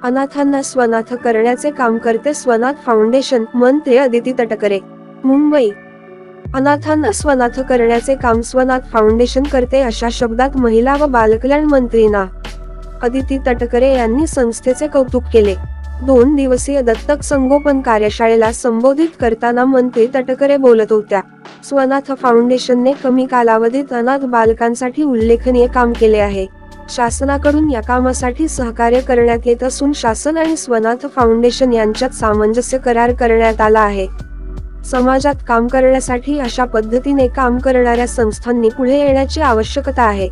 अनाथांना स्वनाथ करण्याचे काम करते स्वनाथ फाउंडेशन, मंत्री अदिती तटकरे, मुंबई। अनाथांना स्वनाथ करण्याचे काम स्वनाथ फाउंडेशन करते, अशा शब्दात महिला व बालकल्याण मंत्री ना. अदिती तटकरे यांनी संस्थेचे कौतुक केले। 2 दिवसीय दत्तक संगोपन कार्यशाळेला संबोधित करताना मंत्री तटकरे बोलत होत्या। स्वनाथ फाउंडेशनने कमी कालावधीत अनाथ बालकांसाठी उल्लेखनीय काम केले आहे। शासनाकडून या कामासाठी सहकार्य करण्यात येत असून शासन आणि स्वनाथ फाउंडेशन यांच्यात सामंजस्य करार करण्यात आला आहे। समाजात काम करण्यासाठी अशा पद्धतीने काम करणाऱ्या संस्थांनी पुढे येण्याची आवश्यकता आहे।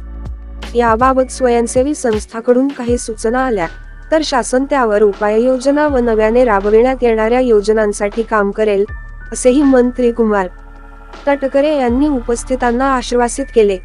याबाबत स्वयंसेवी संस्थांकडून काही सूचना आल्या तर शासन त्यावर उपाययोजना व नव्याने राबविण्यात येणाऱ्या योजनांसाठी काम करेल, असेही मंत्री कुमार तटकरे यांनी उपस्थितांना आश्वासित केले।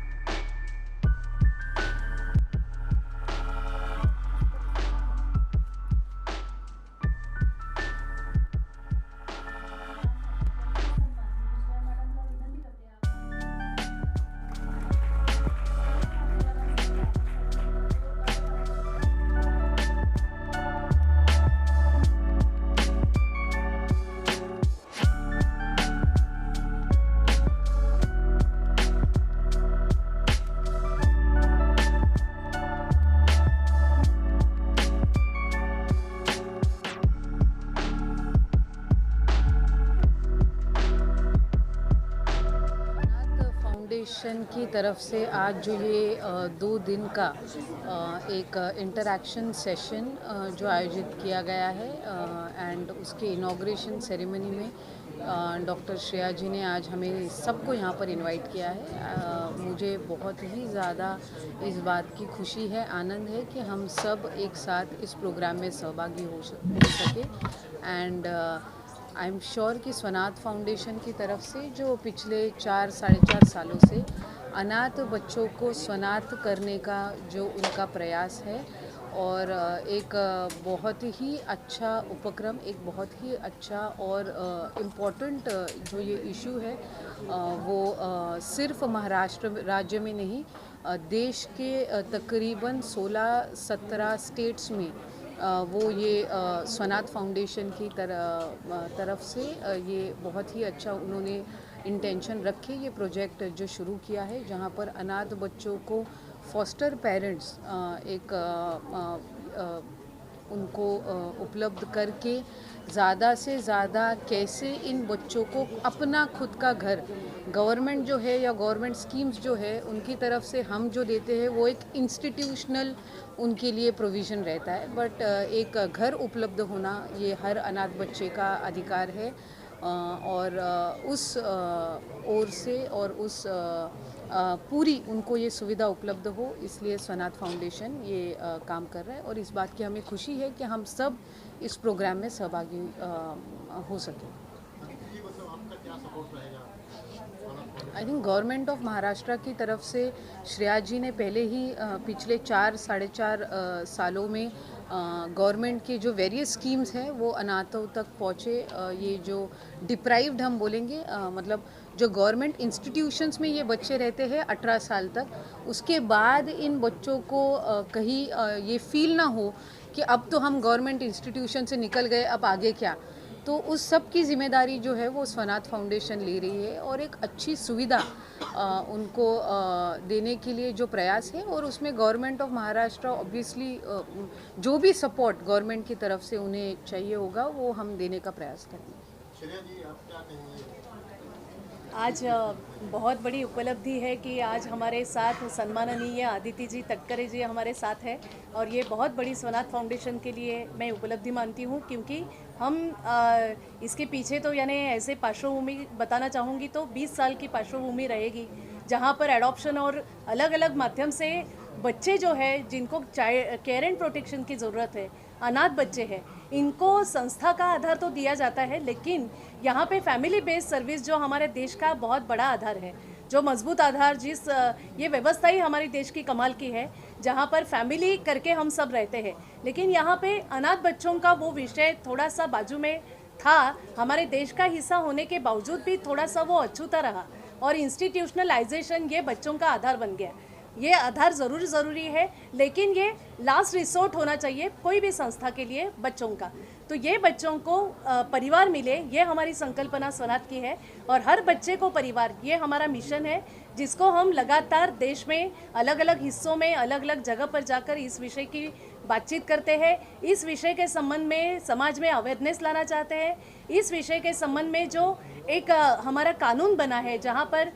फाउंडेशन की तरफ से आज जो ये 2 दिन का एक इंटरैक्शन सेशन जो आयोजित किया गया है एंड उसके इनॉग्रेशन सेरेमनी में डॉक्टर श्रेया जी ने आज हमें सबको यहाँ पर इनवाइट किया है। मुझे बहुत ही ज़्यादा इस बात की खुशी है, आनंद है कि हम सब एक साथ इस प्रोग्राम में सहभागी हो सके एंड आई एम श्योर कि स्वनाथ फाउंडेशन की तरफ से जो पिछले 4-4.5 सालों से अनाथ बच्चों को स्वनाथ करने का जो उनका प्रयास है और एक बहुत ही अच्छा उपक्रम, एक बहुत ही अच्छा और इम्पॉर्टेंट जो ये इशू है वो सिर्फ महाराष्ट्र राज्य में नहीं, देश के तकरीबन 16-17 स्टेट्स में वो ये स्वनाथ फाउंडेशन की तरफ से ये बहुत ही अच्छा उन्होंने इंटेंशन रखे ये प्रोजेक्ट जो शुरू किया है, जहाँ पर अनाथ बच्चों को फॉस्टर पेरेंट्स उनको उपलब्ध करके ज़्यादा से ज़्यादा कैसे इन बच्चों को अपना खुद का घर, गवर्नमेंट जो है या गवर्नमेंट स्कीम्स जो है उनकी तरफ से हम जो देते हैं वो एक इंस्टीट्यूशनल उनके लिए प्रोविज़न रहता है, बट एक घर उपलब्ध होना ये हर अनाथ बच्चे का अधिकार है और उस ओर से और उस पूरी उनको ये सुविधा उपलब्ध हो, इसलिए स्वनाथ फाउंडेशन ये काम कर रहा है और इस बात की हमें खुशी है कि हम सब इस प्रोग्राम में सहभागी हो सके। I think government of Maharashtra की तरफ से श्रेया जी ने पहले ही पिछले 4-4.5 सालों में गवर्नमेंट के जो वेरियस स्कीम्स हैं वो अनाथों तक पहुँचे। ये जो डिप्राइव्ड हम बोलेंगे मतलब जो गवर्नमेंट इंस्टीट्यूशंस में ये बच्चे रहते हैं 18 साल तक, उसके बाद इन बच्चों को कहीं ये फील ना हो कि अब तो हम गवर्नमेंट इंस्टीट्यूशन से निकल गए, अब आगे क्या। तो उस सब की जिम्मेदारी जो है वो स्वनाथ फाउंडेशन ले रही है और एक अच्छी सुविधा उनको देने के लिए जो प्रयास है और उसमें गवर्नमेंट ऑफ महाराष्ट्र ऑब्वियसली जो भी सपोर्ट गवर्नमेंट की तरफ से उन्हें चाहिए होगा वो हम देने का प्रयास करेंगे। श्रेया जी, आप क्या कहेंगे? आज बहुत बड़ी उपलब्धि है कि आज हमारे साथ सम्माननीय अदिति जी तटकरे जी हमारे साथ है और ये बहुत बड़ी स्वनाथ फाउंडेशन के लिए मैं उपलब्धि मानती हूँ, क्योंकि हम इसके पीछे तो यानी ऐसे पार्श्वभूमि बताना चाहूँगी तो 20 साल की पार्श्वभूमि रहेगी, जहाँ पर एडॉप्शन और अलग अलग माध्यम से बच्चे जो है जिनको केयर एंड प्रोटेक्शन की ज़रूरत है, अनाथ बच्चे हैं, इनको संस्था का आधार तो दिया जाता है, लेकिन यहाँ पे फैमिली बेस्ड सर्विस जो हमारे देश का बहुत बड़ा आधार है, जो मजबूत आधार जिस ये व्यवस्था ही हमारे देश की कमाल की है, जहाँ पर फैमिली करके हम सब रहते हैं, लेकिन यहाँ पे अनाथ बच्चों का वो विषय थोड़ा सा बाजू में था। हमारे देश का हिस्सा होने के बावजूद भी थोड़ा सा वो अछूता रहा और इंस्टीट्यूशनलाइजेशन ये बच्चों का आधार बन गया। ये आधार ज़रूरी है, लेकिन ये लास्ट रिसोर्ट होना चाहिए कोई भी संस्था के लिए बच्चों का। तो ये बच्चों को परिवार मिले, ये हमारी संकल्पना स्वनाथ की है, और हर बच्चे को परिवार, ये हमारा मिशन है, जिसको हम लगातार देश में अलग अलग हिस्सों में अलग अलग जगह पर जाकर इस विषय की बातचीत करते हैं। इस विषय के संबंध में समाज में अवेयरनेस लाना चाहते हैं। इस विषय के संबंध में जो एक हमारा कानून बना है, जहाँ पर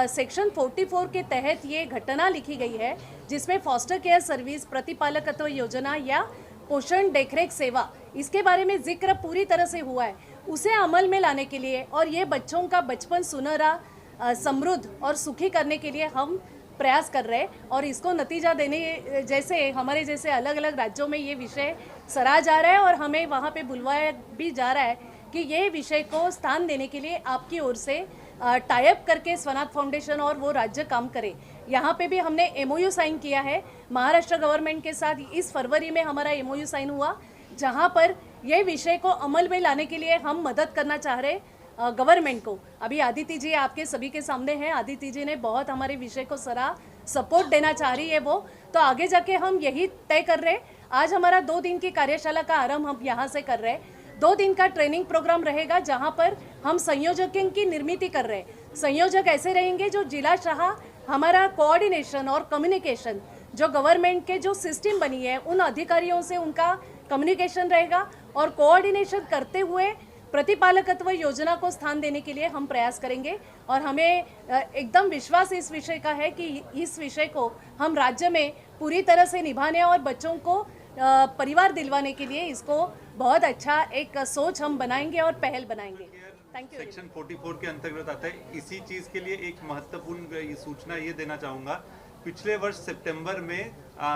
सेक्शन 44 के तहत ये घटना लिखी गई है, जिसमें फॉस्टर केयर सर्विस, प्रतिपालकत्व योजना या पोषण देखरेख सेवा, इसके बारे में जिक्र पूरी तरह से हुआ है, उसे अमल में लाने के लिए और ये बच्चों का बचपन सुनहरा, समृद्ध और सुखी करने के लिए हम प्रयास कर रहे हैं। और इसको नतीजा देने जैसे हमारे जैसे अलग अलग राज्यों में ये विषय सराहा जा रहा है और हमें वहाँ पे बुलवाया भी जा रहा है कि ये विषय को स्थान देने के लिए आपकी ओर से टाई अप करके स्वनाथ फाउंडेशन और वो राज्य काम करे। यहाँ पे भी हमने MOU साइन किया है महाराष्ट्र गवर्नमेंट के साथ। इस फरवरी में हमारा MOU साइन हुआ, जहाँ पर ये विषय को अमल में लाने के लिए हम मदद करना चाह रहे गवर्नमेंट को। अभी आदिति जी आपके सभी के सामने हैं, आदिति जी ने बहुत हमारे विषय को सपोर्ट देना चाह रही है वो, तो आगे जाके हम यही तय कर रहे हैं। आज हमारा 2 दिन की कार्यशाला का आरंभ हम यहाँ से कर रहे हैं। 2 दिन का ट्रेनिंग प्रोग्राम रहेगा, जहाँ पर हम संयोजकों की निर्मित कर रहे हैं। संयोजक ऐसे रहेंगे जो जिला शाह हमारा कोऑर्डिनेशन और कम्युनिकेशन, जो गवर्नमेंट के जो सिस्टम बनी है उन अधिकारियों से उनका कम्युनिकेशन रहेगा, और कोऑर्डिनेशन करते हुए प्रतिपालकत्व योजना को स्थान देने के लिए हम प्रयास करेंगे। और हमें एकदम विश्वास इस विषय का है कि इस विषय को हम राज्य में पूरी तरह से निभाने और बच्चों को परिवार दिलवाने के लिए इसको बहुत अच्छा एक सोच हम बनाएंगे और पहल बनाएंगे। Thank you. सेक्शन 44 के अंतर्गत आता है। इसी चीज़ के लिए एक महत्वपूर्ण सूचना ये देना चाहूँगा। पिछले वर्ष सितंबर में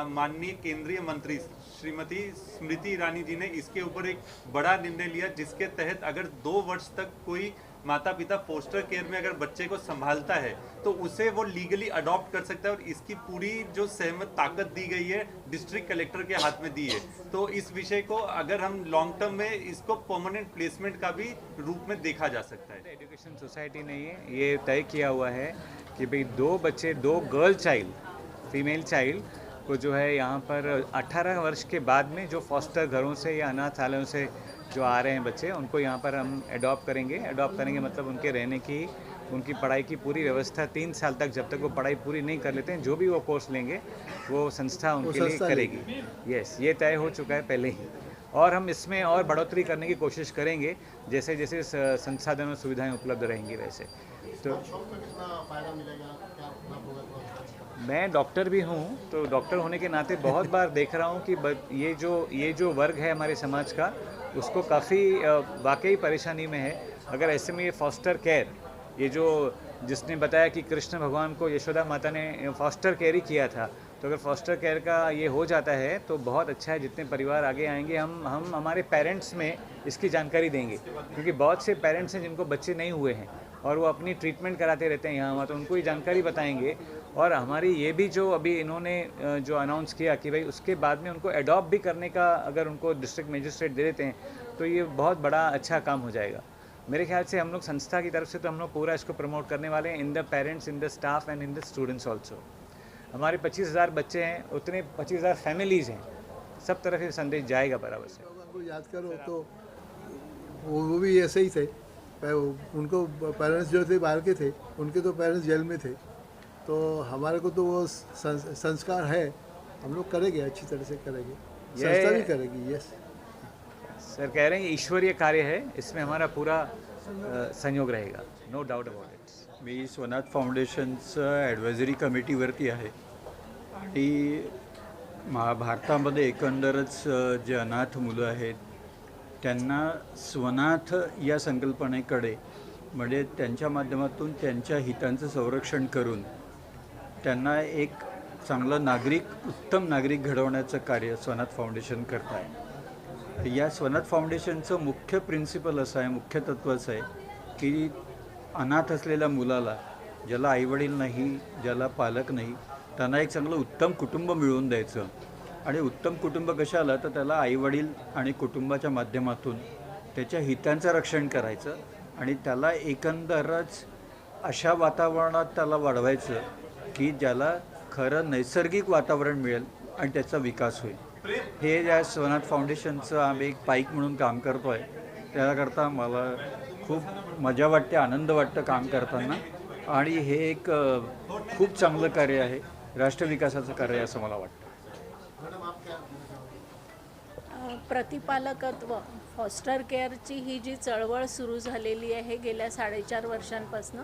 माननीय केंद्रीय मंत्री श्रीमती स्मृति ईरानी जी ने इसके ऊपर एक बड़ा निर्णय लिया, जिसके तहत अगर 2 वर्ष तक कोई माता पिता फोस्टर केयर में अगर बच्चे को संभालता है तो उसे वो लीगली अडॉप्ट कर सकता है, और इसकी पूरी जो सहमत ताकत दी गई है डिस्ट्रिक्ट कलेक्टर के हाथ में दी है। तो इस विषय को अगर हम लॉन्ग टर्म में इसको परमानेंट प्लेसमेंट का भी रूप में देखा जा सकता है। एजुकेशन सोसाइटी ने ये तय किया हुआ है कि भाई 2 बच्चे, 2 गर्ल चाइल्ड, फीमेल चाइल्ड को जो है यहाँ पर 18 वर्ष के बाद में जो फॉस्टर घरों से या अनाथालयों से जो आ रहे हैं बच्चे, उनको यहाँ पर हम अडॉप्ट करेंगे मतलब उनके रहने की, उनकी पढ़ाई की पूरी व्यवस्था 3 साल तक, जब तक वो पढ़ाई पूरी नहीं कर लेते हैं, जो भी वो कोर्स लेंगे वो संस्था उनके लिए करेगी। यस, ये तय हो चुका है पहले ही, और हम इसमें और बढ़ोतरी करने की कोशिश करेंगे जैसे जैसे संसाधन और सुविधाएं उपलब्ध रहेंगी वैसे। तो मैं डॉक्टर भी हूँ, तो डॉक्टर होने के नाते बहुत बार देख रहा हूँ कि ये जो वर्ग है हमारे समाज का, उसको काफ़ी वाकई परेशानी में है। अगर ऐसे में ये फॉस्टर केयर, ये जो जिसने बताया कि कृष्ण भगवान को यशोदा माता ने फॉस्टर केयर ही किया था, तो अगर फॉस्टर केयर का ये हो जाता है तो बहुत अच्छा है। जितने परिवार आगे आएंगे, हम हमारे पेरेंट्स में इसकी जानकारी देंगे, क्योंकि बहुत से पेरेंट्स हैं जिनको बच्चे नहीं हुए हैं और वो अपनी ट्रीटमेंट कराते रहते हैं यहाँ वहाँ, तो उनको ये जानकारी बताएंगे। और हमारी ये भी जो अभी इन्होंने जो अनाउंस किया कि भाई उसके बाद में उनको अडॉप्ट भी करने का अगर उनको डिस्ट्रिक्ट मजिस्ट्रेट दे देते हैं, तो ये बहुत बड़ा अच्छा काम हो जाएगा। मेरे ख्याल से हम लोग संस्था की तरफ से तो हम लोग पूरा इसको प्रमोट करने वाले हैं, in the parents, in the staff and in the students also. हमारे 25,000 बच्चे हैं, उतने 25,000 फैमिलीज़ हैं, सब तरफ ये संदेश जाएगा बराबर से। उनको याद करो तो वो भी ऐसे ही थे, उनको पेरेंट्स जो थे बाहर के थे, उनके तो पेरेंट्स जेल में थे, तो हमारे को तो वो संस्कार है, हम लोग करेंगे, अच्छी तरह से करेंगे, संस्था भी करेगी। यस सर कह रहे हैं ईश्वरीय कार्य है, इसमें हमारा पूरा सहयोग रहेगा, no doubt about it. Me Swanath फाउंडेशनचं advisory कमिटीवरती आहे आणि भारतामध्ये एकंदरच जे अनाथ मुलं आहेत त्यांना स्वनाथ या संकल्पनेकडे, म्हणजे त्यांच्या माध्यमातून त्यांच्या हितांचं संरक्षण करून त्यांना एक चांगलं नागरिक, उत्तम नागरिक घडवण्याचं कार्य स्वनाथ फाउंडेशन करत आहे। या स्वनाथ फाउंडेशनचं मुख्य प्रिन्सिपल असं आहे, मुख्य तत्व असं आहे की अनाथ असलेल्या मुलाला, ज्याला आईवडील नाही, ज्याला पालक नाही, त्यांना एक चांगलं उत्तम कुटुंब मिळवून द्यायचं। आणि उत्तम कुटुंब कशाला, तर त्याला आईवडील आणि कुटुंबाच्या माध्यमातून त्याच्या हितांचं रक्षण करायचं आणि त्याला एकंदरच अशा वातावरणात त्याला वाढवायचं की ज्याला खरं नैसर्गिक वातावरण मिळेल आणि त्याचा विकास होईल. हे ज्या स्वनाथ फाउंडेशनचं आम्ही एक पाईक म्हणून काम करतो आहे, त्याकरता मला खूप मजा वाटते, आनंद वाटतं काम करताना. आणि हे एक खूप चांगलं कार्य आहे, राष्ट्रविकासाचं कार्य आहे असं मला वाटतं. प्रतिपालकत्व फॉस्टर केअरची ही जी चळवळ सुरू झालेली आहे गेल्या 4.5 वर्षांपासून,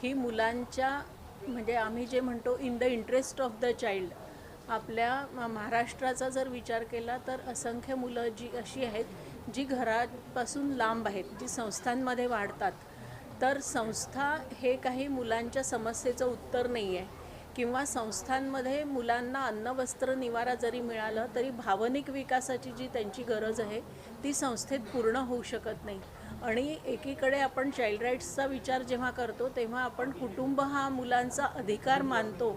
ही मुलांच्या म्हणजे आम्ही जे म्हणतो in the interest of the child, आपल्या महाराष्ट्राचा जर विचार केला तर असंख्य मुलं जी अशी आहेत जी घरापासून लांब आहेत, जी संस्थांमध्ये वाढतात. तर संस्था हे काही मुलांच्या समस्येचं उत्तर नाही आहे, किंवा संस्थांमध्ये मुलांना अन्न वस्त्र निवारा जरी मिळालं तरी भावनिक विकासाची जी त्यांची गरज आहे ती संस्थेत पूर्ण होऊ शकत नाही. आणि एकीकडे आपण चाइल्ड राईट्सचा विचार जेव्हा करतो तेव्हा आपण कुटुंब हा मुलांचा अधिकार मानतो,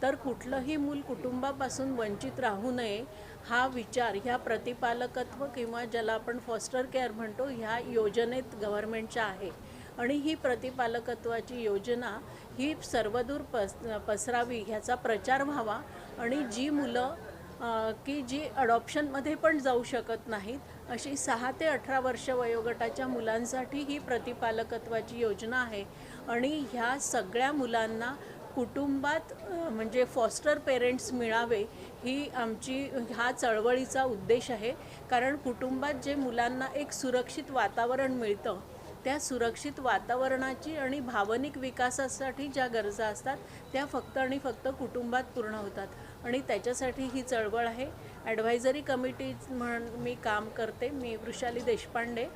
तर कुठलंही मूल कुटुंबापासून वंचित राहू नये हा विचार ह्या प्रतिपालकत्व किंवा ज्याला आपण फॉस्टर केअर म्हणतो ह्या योजनेत गव्हर्नमेंटच्या आहे. आणि ही प्रतिपालकत्वाची योजना ही सर्वदूर पसरावी, ह्याचा प्रचार व्हावा. आणि जी मुलं की जी अडॉप्शनमध्ये पण जाऊ शकत नाहीत, अशी 6 ते 18 वर्ष वयोगटाच्या मुलांसाठी ही प्रतिपालकत्वाची योजना आहे. आणि ह्या सगळ्या मुलांना कुटुंबात म्हणजे फॉस्टर पेरेंट्स मिळावे ही आमची ह्या चळवळीचा उद्देश आहे. कारण कुटुंबात जे मुलांना एक सुरक्षित वातावरण मिळतं, त्या सुरक्षित वातावरणाची आणि भावनिक विकासासाठी ज्या गरजा असतात त्या फक्त आणि फक्त कुटुंबात पूर्ण होतात. आणि त्याच्यासाठी ही चळवळ आहे. ॲडव्हायझरी कमिटी म्हणून मी काम करते. मी वृषाली देशपांडे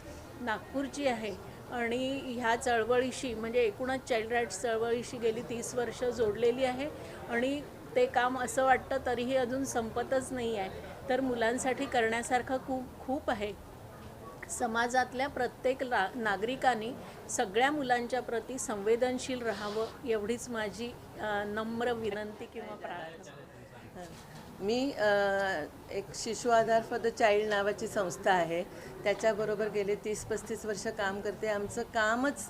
नागपूरची आहे. आणि ह्या चळवळीशी म्हणजे एकूणच चाइल्ड राईट्स चळवळीशी गेली 30 वर्ष जोडलेली आहे. आणि ते काम असं वाटतं तरीही अजून संपतच नाही आहे. तर मुलांसाठी करण्यासारखं खूप आहे. समाजातल्या प्रत्येक नागरिकांनी सगळ्या मुलांच्या प्रती संवेदनशील राहावं एवढीच माझी नम्र विनंती किंवा प्रार्थना. मी एक शिशु आधार फॉर द चाइल्ड नावाची संस्था आहे, त्याच्याबरोबर गेले 30-35 वर्ष काम करते. आमचं कामच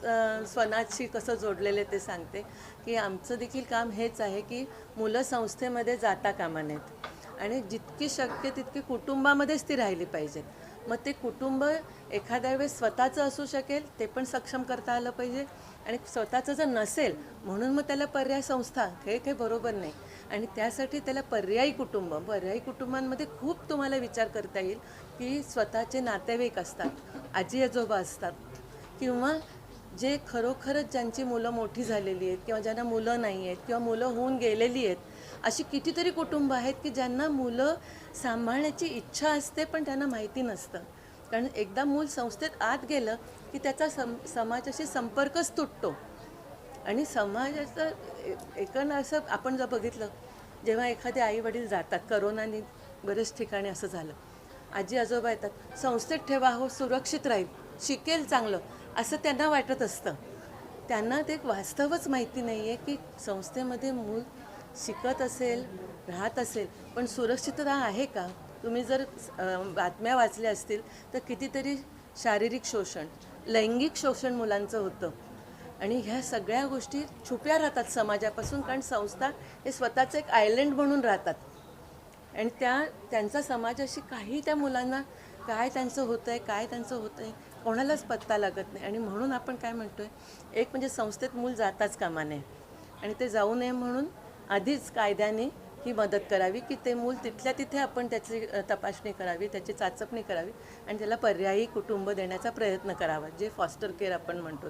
स्वनाथशी कसं जोडलेलं ते सांगते की आमचं देखील काम हेच आहे की मुलं संस्थेमध्ये जाता कामा नयेत आणि जितकी शक्य तितकी कुटुंबामध्येच ती राहिली पाहिजेत. मग ते कुटुंब एखाद्या वेळेस स्वतःचं असू शकेल, ते पण सक्षम करता आलं पाहिजे. आणि स्वतःचं जर नसेल म्हणून मग त्याला पर्याय संस्था, हे काही बरोबर नाही. आणि त्यासाठी त्याला पर्यायी कुटुंबांमध्ये खूप तुम्हाला विचार करता येईल की स्वतःचे नातेवाईक असतात, आजी आजोबा असतात, किंवा जे खरोखरच ज्यांची मुलं मोठी झालेली आहेत किंवा ज्यांना मुलं नाही आहेत किंवा मुलं होऊन गेलेली आहेत, अशी कितीतरी कुटुंब आहेत की ज्यांना मुलं सांभाळण्याची इच्छा असते पण त्यांना माहिती नसतं. कारण एकदा मूल संस्थेत आत गेलं की त्याचा समाजाशी संपर्कच तुटतो. आणि समाजाचं एकंदर असं आपण जर बघितलं, जेव्हा एखादे आई वडील जातात, करोनाने बरेच ठिकाणी असं झालं, आजी आजोबा येतात, संस्थेत ठेवा हो, सुरक्षित राहील, शिकेल चांगलं असं त्यांना वाटत असतं. त्यांना ते वास्तवच माहिती नाही आहे की संस्थेमध्ये मूल शिकत असेल, राहत असेल, पण सुरक्षितता आहे का? तुम्ही जर बातम्या वाचल्या असतील तर कितीतरी शारीरिक शोषण, लैंगिक शोषण मुलांचं होतं. आणि ह्या सगळ्या गोष्टी छुप्या राहतात समाजापासून, कारण संस्था हे स्वतःचं एक आयलंड म्हणून राहतात. आणि त्यांचा समाजाशी काही त्या मुलांना काय त्यांचं होतं आहे कोणालाच पत्ता लागत नाही. आणि म्हणून आपण काय म्हणतो आहे, एक म्हणजे संस्थेत मूल जाताच कामा नये आणि ते जाऊ नये म्हणून आधीच कायद्याने ही मदत करावी की ते मूल तिथल्या तिथे आपण त्याची तपासणी करावी, त्याची चाचपणी करावी आणि त्याला पर्यायी कुटुंब देण्याचा प्रयत्न करावा, जे फॉस्टर केअर आपण म्हणतो.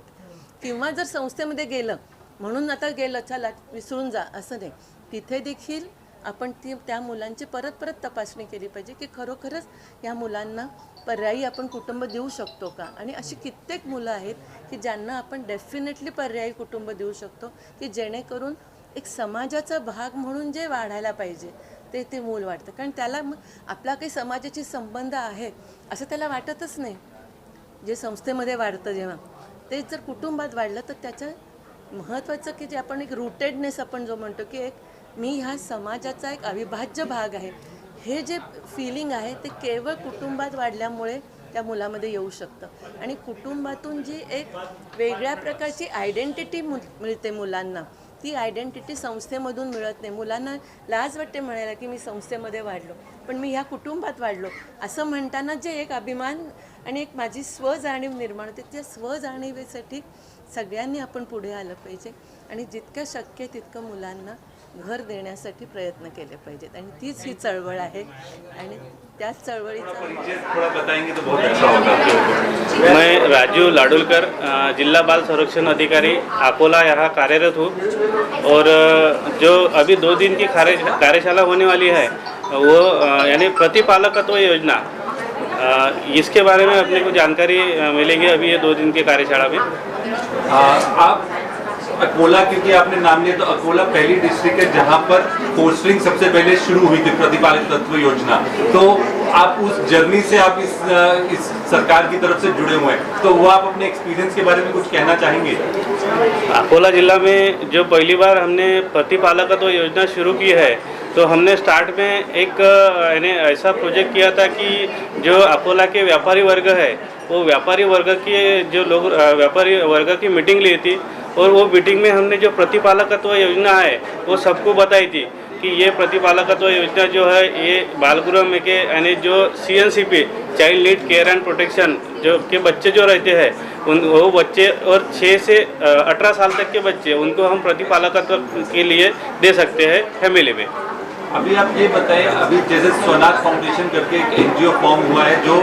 किंवा जर संस्थेमध्ये गेलं म्हणून आता गेलं चला विसरून जा असं नाही, तिथे देखील आपण त्या मुलांची परत तपासणी केली पाहिजे की खरोखरच या मुलांना पर्यायी आपण कुटुंब देऊ शकतो का. आणि अशी कित्येक मुलं आहेत की ज्यांना आपण डेफिनेटली पर्यायी कुटुंब देऊ शकतो की जेणेकरून एक समाजाचा भाग म्हणून जे वाढायला पाहिजे ते मूल वाटतं. कारण त्याला आपला काही समाजाशी संबंध आहे असं त्याला वाटतच नाही. जे संस्थेमध्ये वाढतं जेव्हा ते जर कुटुंबात वाढलं तर त्याचं महत्त्वाचं की जे आपण एक रूटेडनेस आपण जो म्हणतो की एक मी ह्या समाजाचा एक अविभाज्य भाग आहे, हे जे फिलिंग आहे ते केवळ कुटुंबात वाढल्यामुळे त्या मुलामध्ये येऊ शकतं. आणि कुटुंबातून जी एक वेगळ्या प्रकारची आयडेंटिटी मिळते मुलांना, ती आयडेंटिटी संस्थेमधून मिळत नाही. मुलांना लाज वाटते म्हणायला की मी संस्थेमध्ये वाढलो, पण मी ह्या कुटुंबात वाढलो असं म्हणताना जे एक अभिमान आणि एक माझी स्वजाणीव निर्माण होते, त्या स्वजाणीवेसाठी सगळ्यांनी आपण पुढे आलं पाहिजे आणि जितकं शक्य तितकं मुलांना घर देण्यासाठी प्रयत्न केले पाहिजेत आणि तीच ही चळवळ आहे आणि त्याच चळवळीचा थोड़ा बताएंगे तो बहुत अच्छा होगा। मैं राजू लाडुलकर जिला बाल संरक्षण अधिकारी अकोला यहाँ कार्यरत हूँ और जो अभी 2 दिन की कार्यशाला होने वाली है वो यानी प्रतिपालकत्व योजना, इसके बारे में अपने को जानकारी मिलेगी अभी ये 2 दिन की कार्यशाला में। आप अकोला, क्योंकि आपने नाम लिया, तो अकोला पहली डिस्ट्रिक्ट है जहां पर पोस्टरिंग सबसे पहले शुरू हुई थी प्रतिपालित तत्व योजना। तो आप उस जर्नी से आप इस सरकार की तरफ से जुड़े हुए हैं, तो वो आप अपने एक्सपीरियंस के बारे में कुछ कहना चाहेंगे? अकोला जिला में जो पहली बार हमने प्रतिपालकत्व योजना शुरू की है, तो हमने स्टार्ट में एक यानी ऐसा प्रोजेक्ट किया था कि जो अकोला के व्यापारी वर्ग है वो व्यापारी वर्ग के जो लोग व्यापारी वर्ग की मीटिंग ली थी और वो मीटिंग में हमने जो प्रतिपालकत्व योजना है वो सबको बताई थी कि ये प्रतिपालकत्व योजना जो है ये बालगृह में के यानी जो CNCP child need care and protection जो के बच्चे जो रहते हैं वो बच्चे और 6 से 18 साल तक के बच्चे उनको हम प्रतिपालकत्व के लिए दे सकते हैं फैमिली में। अभी आप ये बताएं, अभी जैसे स्वनाथ फाउंडेशन करके एक NGO फॉर्म हुआ है जो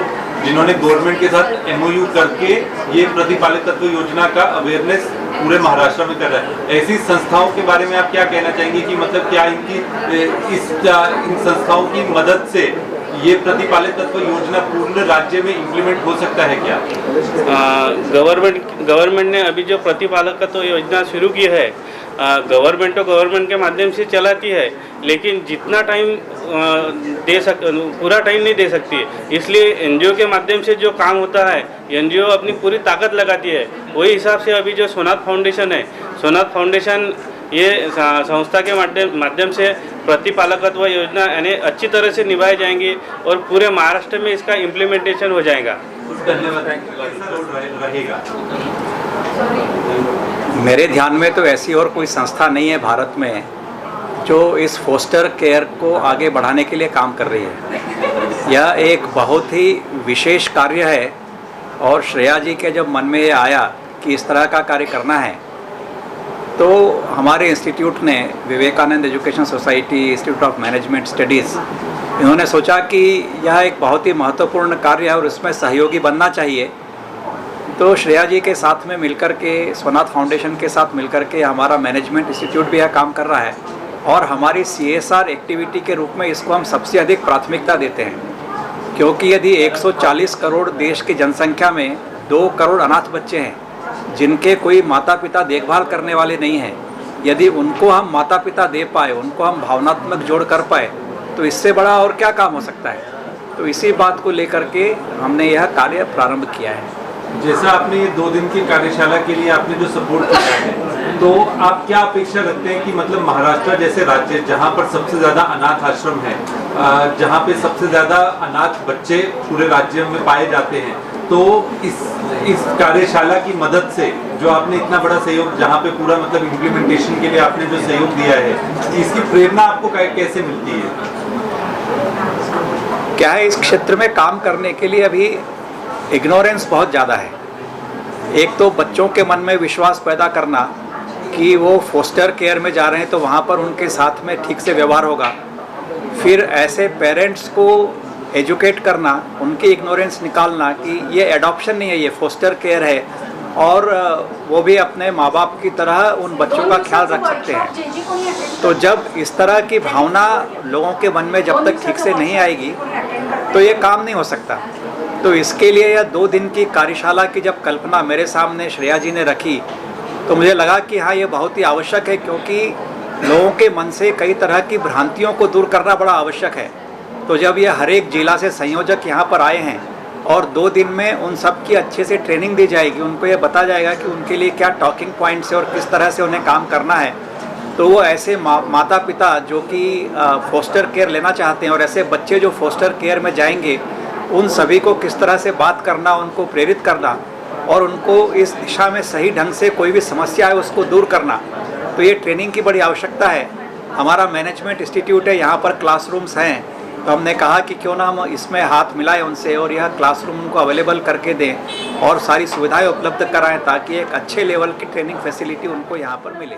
जिन्होंने गवर्नमेंट के साथ MOU करके ये प्रतिपालित तत्व योजना का अवेयरनेस पूरे महाराष्ट्र में कर रहा है। ऐसी संस्थाओं के बारे में आप क्या कहना चाहेंगे कि मतलब क्या इन संस्थाओं की मदद से ये प्रतिपालित तत्व योजना पूर्ण राज्य में इम्प्लीमेंट हो सकता है क्या? गवर्नमेंट ने अभी जो प्रतिपालकत्व योजना शुरू की है, गवर्नमेंट के माध्यम से चलाती है, लेकिन जितना टाइम पूरा टाइम नहीं दे सकती, इसलिए NGO के माध्यम से जो काम होता है NGO अपनी पूरी ताकत लगाती है। वही हिसाब से अभी जो सोनाथ फाउंडेशन है, सोनाथ फाउंडेशन ये संस्था के माध्यम से प्रतिपालकत्व योजना यानी अच्छी तरह से निभाई जाएंगी और पूरे महाराष्ट्र में इसका इम्प्लीमेंटेशन हो जाएगा। मेरे ध्यान में तो ऐसी और कोई संस्था नहीं है भारत में जो इस फोस्टर केयर को आगे बढ़ाने के लिए काम कर रही है। यह एक बहुत ही विशेष कार्य है और श्रेया जी के जब मन में ये आया कि इस तरह का कार्य करना है, तो हमारे इंस्टीट्यूट ने Vivekananda education society, institute of management studies, इन्होंने सोचा कि यह एक बहुत ही महत्वपूर्ण कार्य है और इसमें सहयोगी बनना चाहिए। तो श्रेया जी के साथ में मिलकर के, स्वनाथ फाउंडेशन के साथ मिलकर के हमारा मैनेजमेंट इंस्टीट्यूट भी यह काम कर रहा है और हमारी CSR एक्टिविटी के रूप में इसको हम सबसे अधिक प्राथमिकता देते हैं, क्योंकि यदि 140 करोड़ देश की जनसंख्या में 2 करोड़ अनाथ बच्चे हैं जिनके कोई माता पिता देखभाल करने वाले नहीं हैं, यदि उनको हम माता पिता दे पाए, उनको हम भावनात्मक जोड़ कर पाए, तो इससे बड़ा और क्या काम हो सकता है। तो इसी बात को लेकर के हमने यह कार्य प्रारंभ किया है। जैसा आपने ये 2 दिन की कार्यशाला के लिए आपने जो सपोर्ट किया है, तो आप क्या अपेक्षा रखते हैं कि मतलब महाराष्ट्र जैसे राज्य जहां पर सबसे ज़्यादा अनाथ आश्रम है, जहां पे सबसे ज़्यादा अनाथ बच्चे पूरे राज्य में पाए जाते हैं, तो इस कार्यशाला की मदद से जो आपने इतना बड़ा सहयोग, जहां पे पूरा मतलब इम्प्लीमेंटेशन के लिए आपने जो सहयोग दिया है, इसकी प्रेरणा आपको कैसे मिलती है? क्या है, इस क्षेत्र में काम करने के लिए अभी इग्नोरेंस बहुत ज़्यादा है। एक तो बच्चों के मन में विश्वास पैदा करना कि वो फोस्टर केयर में जा रहे हैं तो वहाँ पर उनके साथ में ठीक से व्यवहार होगा, फिर ऐसे पेरेंट्स को एजुकेट करना, उनकी इग्नोरेंस निकालना कि ये एडॉप्शन नहीं है, ये फोस्टर केयर है और वो भी अपने माँ बाप की तरह उन बच्चों का ख्याल रख सकते हैं। तो जब इस तरह की भावना लोगों के मन में जब तक ठीक से नहीं आएगी तो ये काम नहीं हो सकता। तो इसके लिए यह 2 दिन की कार्यशाला की जब कल्पना मेरे सामने श्रेया जी ने रखी तो मुझे लगा कि हाँ, ये बहुत ही आवश्यक है, क्योंकि लोगों के मन से कई तरह की भ्रांतियों को दूर करना बड़ा आवश्यक है। तो जब ये हर एक जिला से संयोजक यहाँ पर आए हैं और 2 दिन में उन सब की अच्छे से ट्रेनिंग दी जाएगी, उनको ये बताया जाएगा कि उनके लिए क्या टॉकिंग पॉइंट्स है और किस तरह से उन्हें काम करना है, तो वो ऐसे माता पिता जो कि फोस्टर केयर लेना चाहते हैं और ऐसे बच्चे जो फोस्टर केयर में जाएंगे, उन सभी को किस तरह से बात करना, उनको प्रेरित करना और उनको इस दिशा में सही ढंग से कोई भी समस्या है उसको दूर करना, तो ये ट्रेनिंग की बड़ी आवश्यकता है। हमारा मैनेजमेंट इंस्टीट्यूट है, यहाँ पर क्लासरूम्स हैं, तो हमने कहा कि क्यों ना हम इसमें हाथ मिलाएं उनसे और यह क्लासरूम उनको अवेलेबल करके दें और सारी सुविधाएं उपलब्ध कराएं ताकि एक अच्छे लेवल की ट्रेनिंग फैसिलिटी उनको यहाँ पर मिले।